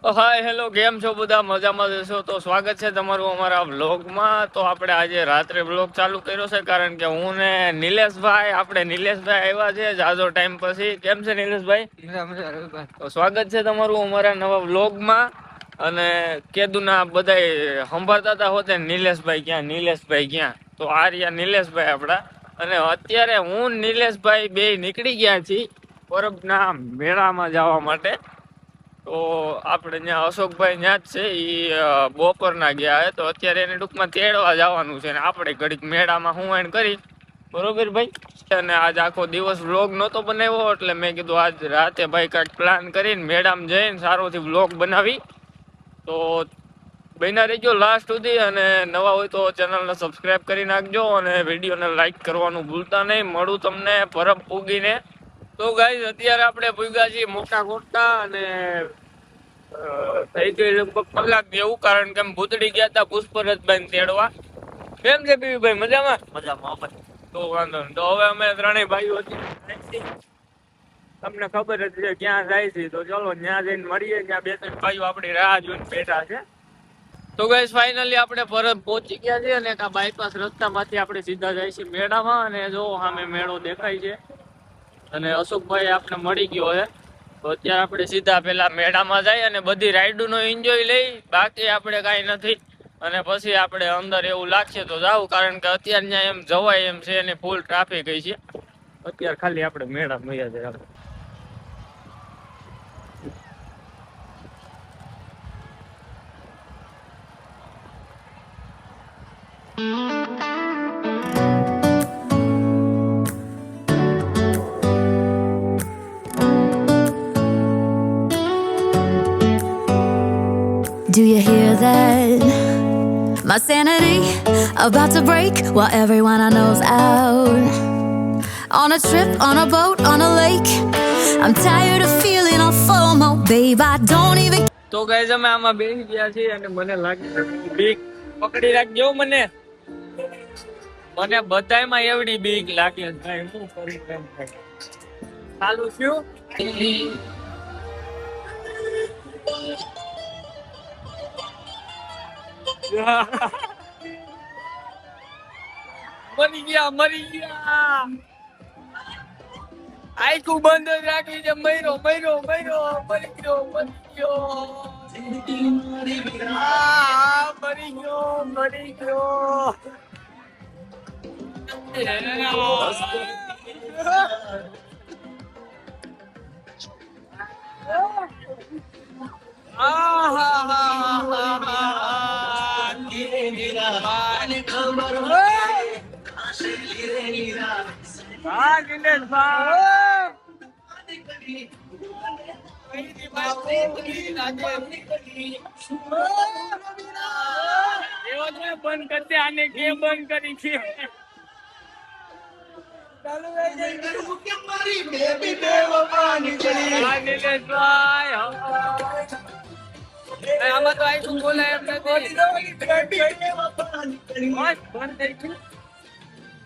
Hi hello, કેમ છો બધા? મજામાં જશો તો સ્વાગત છે તમારું અમારા વ્લોગમાં. તો આપણે આજે રાત્રે વ્લોગ ચાલુ કર્યો છે કારણ કે હું ને નિલેશભાઈ આવ્યા છે જાજો ટાઈમ પછી. કેમ છે નિલેશભાઈ? તો સ્વાગત છે તમારું અમારા નવા વ્લોગમાં. અને કેદુના બધા સંભાળતા હતા હોતે નિલેશભાઈ ક્યાં તો આ રહ્યા નિલેશભાઈ આપડા. અને અત્યારે હું નિલેશભાઈ બે નીકળી ગયા છીએ પરબના મેળામાં જવા માટે. તો આપણે ત્યાં અશોકભાઈ ત્યાં જ છે, એ બપોરના ગયા હે. તો અત્યારે એને ટૂંકમાં તેડવા જવાનું છે ને આપણે ઘડીક મેળામાં હું એન કરી. બરોબર ભાઈ. અને આજ આખો દિવસ વ્લોગ નહોતો બનાવ્યો એટલે મેં કીધું આજ રાતે ભાઈ કાંઈક પ્લાન કરીને મેળામાં જઈને સારોથી વ્લોગ બનાવી. તો બન્યા રહેજો લાસ્ટ સુધી, અને નવા હોય તો ચેનલને સબસ્ક્રાઈબ કરી નાખજો અને વિડીયોને લાઈક કરવાનું ભૂલતા નહીં. મળું તમને પરબ પૂગીને. તો ગાઈઝ અત્યારે આપણે પૂગ્યા છીએ મોટા કોટા, અને થઈ ગઈ લગભગ કલાક જેવું, કારણ કે ભૂતડી ગયા હતા પુષ્પરજભાઈ તેડવા. કેમ છે પીવીભાઈ? મજામાં? તો વાંધો નહીં. તો હવે અમે ત્રણેય ભાઈઓ તમને ખબર જ છે ક્યાં જાય છે, તો ચલો ત્યાં જઈને મળીએ. ત્યાં બે ત્રણ ભાઈઓ આપણી રાહ જોઈને બેઠા છે. તો ગાઈસ ફાઇનલી આપણે પરત પહોંચી ગયા છે, અને આ બાયપાસ રસ્તામાંથી આપણે સીધા જાય છે મેળામાં. અને જો સામે મેળો દેખાય છે, અને અશોકભાઈ આપણે મળી ગયો છે. તો અત્યારે આપણે સીધા પેલા મેળામાં જાય અને બધી રાઈડનો એન્જોય લઈ. બાકી આપણે કાંઈ નથી. અને પછી આપણે અંદર એવું લાગશે તો જાવું, કારણ કે અત્યારે ત્યાં એમ જવાય એમ છે ને ફૂલ ટ્રાફિક છે. અત્યારે ખાલી આપણે મેળામાં ગયા છે. Do you hear that? My sanity about to break while everyone I know's out. On a trip, on a boat, on a lake. I'm tired of feeling all FOMO, babe. I don't even. તો guys અમે આમાં બેસી ગયા છીએ, અને મને લાગે બીક પકડી રાખજો. મને બધાયમાં એવડી બીક લાગે ભાઈ. શું કરું એમ થાય. ચાલુ શું મરી ગયા. આખું બંધ જ રાખી છે. મરી ગયો. મરી ગયો. બંધ કરતે આને કે બંધ કરી છે. આમાં તો આઈ બોલે એમ નથી.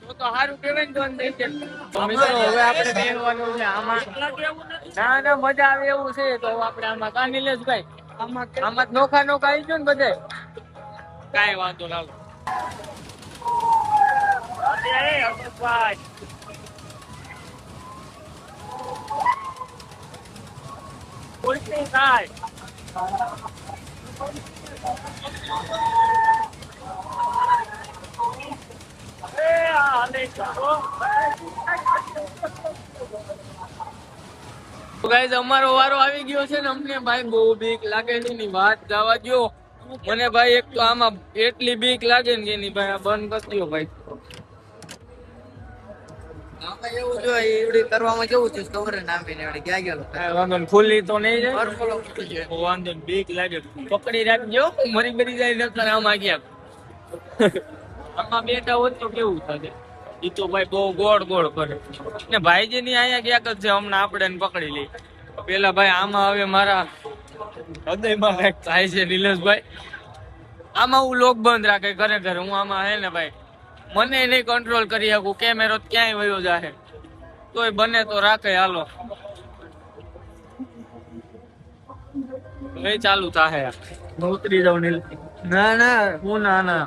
તો સારું કેવાય ને. મિત્રો હવે આપણે બેહવાનું છે આમાં. ના મજા આવે એવું છે. તો આપણે આમાં કા નિલેશભાઈ આમાં નોખા આવી ગયો ને બધે. કાંઈ વાંધો ના. અમારો વારો આવી ગયો છે ને. અમને ભાઈ બહુ બીક લાગે છે ની વાત જવા દો. મને ભાઈ એક તો આમાં એટલી બીક લાગે ને કે એની ભાઈ આ બંધ કરતી ભાઈ. ખુલ્લી તો નહીં જાય. વાંધો બીક લાગે. પકડી રાખજો. મરી જાય. આમાં ગયા આમાં બેઠા હોત તો કેવું થાય. ઈ તો ભાઈ બહુ ગોળ કરે ને. ભાઈજી ની અહીંયા ક્યાંક જ છે. હમણાં આપણે પકડી લઈ. પેલા ભાઈ આમાં હવે મારા હૃદયમાં કઈક થાય છે નિલેશભાઈ. આમાં હું લોક બંધ રાખે ખરેખર. હું આમાં હે ને ભાઈ મને નહીં કંટ્રોલ કરી શકું. કેમેરો ક્યાંય વયો જાય તોય બને તો રાખે. હાલો એ ચાલુ થાહે ઉતરી જાવ નીલ ના ના હું ના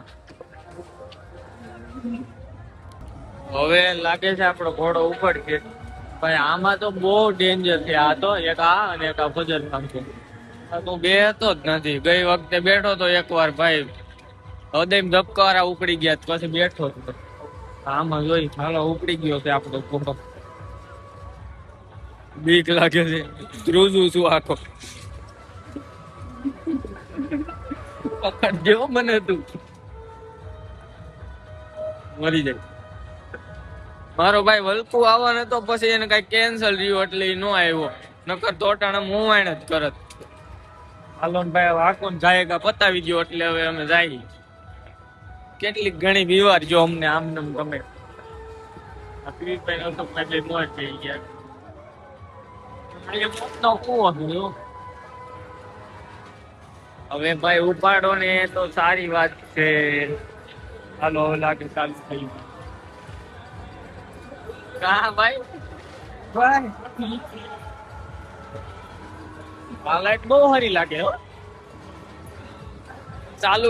હવે લાગે છે આપણો ઘોડો ઉપડશે ભાઈ આમાં તો બહુ ડેન્જર છે આ તો એક આ અને એક આ ભજન છે તું બેતો જ નથી ગઈ વખતે બેઠો તો એકવાર ભાઈ હૃદય ધબકારા ઉપડી ગયા પછી બેઠો હતો આમાં જોઈ હાલો ઉપડી ગયો છે આપણો ઘોડો બીક લાગે છે ધ્રુજું છું આખો પકડ જેવો મને તું મરી જાય મારો ભાઈ વલકુ આવવાનો તો પછી એને કઈ કેન્સલ રહ્યું એટલે નો આવ્યો નકર તોટાણા મોવાણ જ કરત હાલો ને ભાઈ આખો જાય પતાવી ગયો એટલે હવે અમે જાય કેટલીક ઘણી બીવાર જો અમને આમ નમ ગમે આ પીરભાઈ નો તો એટલે મોજ થઈ ગયા મોટનો કૂવો છે હવે ભાઈ ઉપાડો ને તો સારી વાત છે હાલો લાગે ચાલુ થઈ હા ભાઈ આ લાઈટ બહુ સારી લાગે હો ચાલુ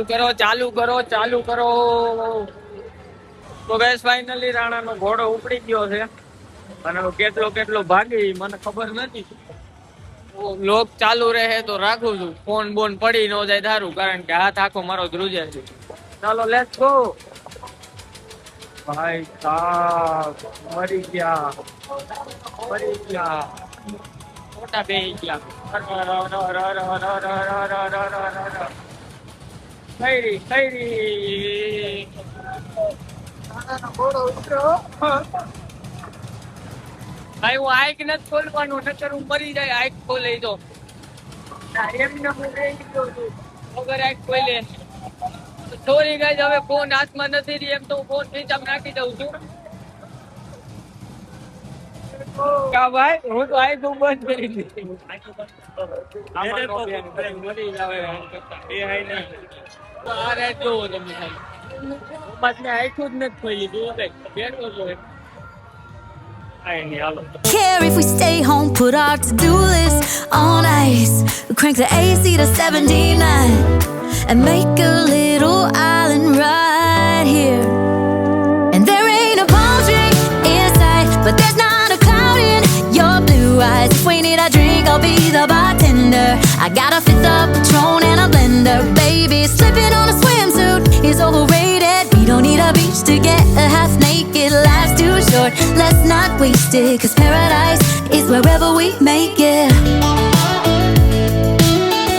કરો તો ગેસ ફાઇનલી રાણાનો ઘોડો ઉપડી ગયો છે અને કેટલો ભાગી મને ખબર નથી લોક ચાલુ રહે તો રાખું છું ફોન બોન પડી ન જાય ધારું કારણ કે હાથ આખો મારો ધ્રુજે છે ચાલો લેટ્સ ગો ભાઈ સાહેબ મરી ગયા મોટા બે ભાઈ હું આઈક નથી ખોલવાનું નકર હું મરી જાય આઈક ખોલે તો એમને હું રહી ગયો છું વગર આઈક ખોલે સોરી ગાઈસ હવે ફોન હાથમાં નથી રહી એમ તો હું ફોન સ્વિચ ઓફ નાખી દઉં છું કા ભાઈ હું તો આઈક બંધ કરી દીધી મરી જાવે બે હાઈ ને આ રે જો તમે ખાલી મને આઈક જ નથી ખોલી જો બેઠો છો Care if we stay home, put our to-do list on ice. We crank the AC to 79 and make a little island right here. And there ain't a palm tree in sight, but there's not a cloud in your blue eyes. If we need a drink, I'll be the bartender. I got a fifth of Patron and a blender. Baby, slipping on a swimsuit is overrated. We don't need a beach to get a half naked. Life's too short, let's not waste it. Cause paradise is wherever we make it.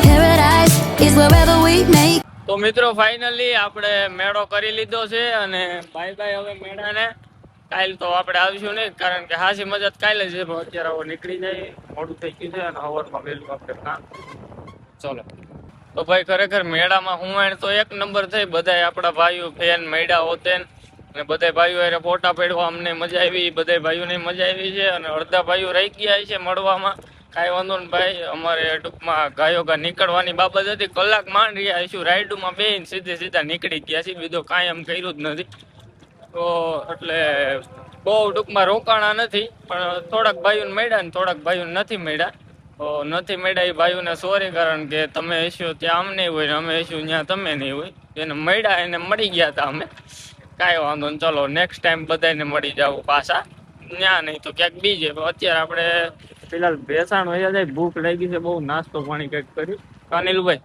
Paradise is wherever we make it. તો મિત્રો finally આપણે મેળો કરી લીધો છે અને bye bye હવે મેળાને કાલ તો આપણે આવીશું નહીં કારણ કે હાસી મજાત કાલે છે પણ અત્યારે હવે નીકળી જાય મોડું થઈ ગયું છે અને હવારમાં વહેલું આપણે કામ ચલો તો ભાઈ ખરેખર મેળામાં હું તો એક નંબર થઈ બધાય આપણા ભાઈઓ ફેન મેળા હોતે અને બધા ભાઈઓ અરે ફોટા પાડવા અમને મજા આવી બધા ભાઈઓને મજા આવી છે અને અડધા ભાઈઓ રહી ગયા છે મળવામાં કાંઈ વાંધો ને ભાઈ અમારે ટૂંકમાં ગાયો નીકળવાની બાબત હતી કલાક માંડ રહ્યા છું રાઈડમાં બેન સીધા નીકળી ગયા છે બીજો કાંઈ એમ કર્યું જ નથી તો એટલે બહુ ટૂંકમાં રોકાણા નથી પણ થોડાક ભાઈઓને મળ્યા ને થોડાક ભાઈઓને નથી મળ્યા તો નથી મળ્યા એ ભાઈઓને સોરી કારણ કે તમે હશો ત્યાં આમ નહીં હોય ને અમે હશું ત્યાં તમે નહીં હોય એને મળ્યા એને મળી ગયા હતા અમે કાંઈ વાંધો ને ચલો નેક્સ્ટ ટાઈમ બધાને મળી જાવ પાછા ત્યાં નહીં તો ક્યાંક બીજે અત્યારે આપણે ફિલહાલ બેસાણ હોય જાય ભૂખ લાગી છે બહુ નાસ્તો પાણી કંઈક કર્યું અનિલભાઈ